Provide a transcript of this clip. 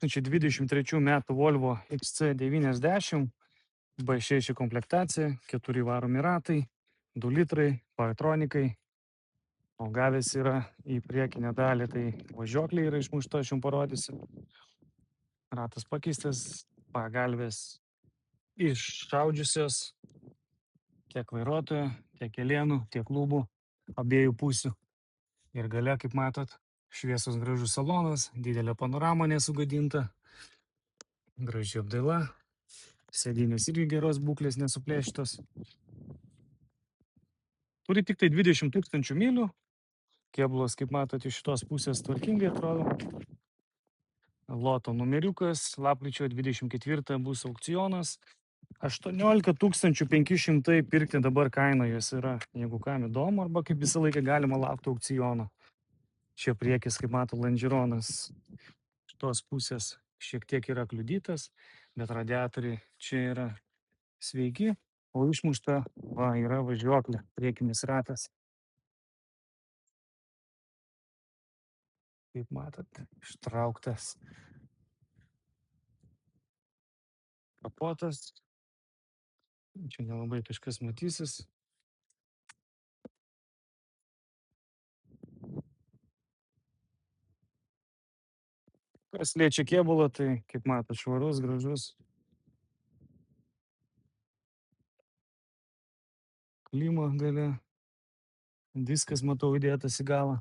2023 metų Volvo XC90, B6 komplektacija, 4 varomi ratai, 2 litrai, Powetronikai. O gavęs yra į priekinę dalį, tai važiuoklė yra išmušta, aš jums parodysiu. Ratas pakeistas, pagalvės iššaudžiusios, tiek vairuotojo, tiek kelienų, tiek lubų, abiejų pusių. Ir gale, kaip matot, šviesus gražus salonas, didelė panorama nesugadinta, graži apdaila, sėdynės irgi geros būklės, nesuplėšytos. Turi tik tai 20 000 mylių, kėbulas, kaip matot, iš šitos pusės tvarkingai atrodo. Loto numeriukas, lapkričio 24 bus aukcionas. 18 500 pirkti dabar kaina jos yra, jeigu kam įdomu, arba kaip visą laiką galima laukti aukciono. Čia priekis, kaip mato, Langeronas šitos pusės šiek tiek yra kliudytas, bet radiatoriai čia yra sveiki, o išmušta yra važiuoklė, priekinis ratas. Kaip matot, ištrauktas kapotas. Čia nelabai kažkas matysis. Kas liečia kėbulą, tai kaip matot, švarus, gražus. Klimo gale. Diskas, matau, įdėtas į galą.